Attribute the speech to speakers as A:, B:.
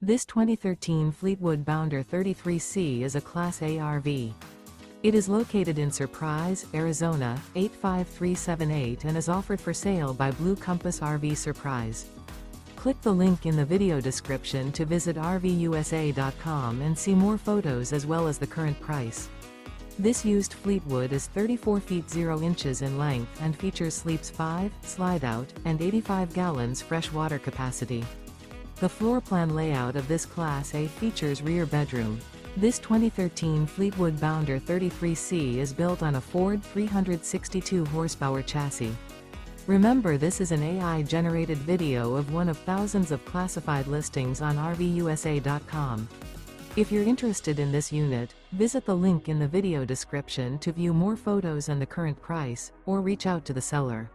A: This 2013 Fleetwood Bounder 33C is a Class A RV. It is located in Surprise, Arizona, 85378 and is offered for sale by Blue Compass RV Surprise. Click the link in the video description to visit RVUSA.com and see more photos as well as the current price. This used Fleetwood is 34 feet 0 inches in length and features sleeps 5, Slideout, and 85 gallons fresh water capacity. The floor plan layout of this Class A features rear bedroom. This 2013 Fleetwood Bounder 33C is built on a Ford 362 horsepower chassis. Remember, this is an AI-generated video of one of thousands of classified listings on RVUSA.com. If you're interested in this unit, visit the link in the video description to view more photos and the current price, or reach out to the seller.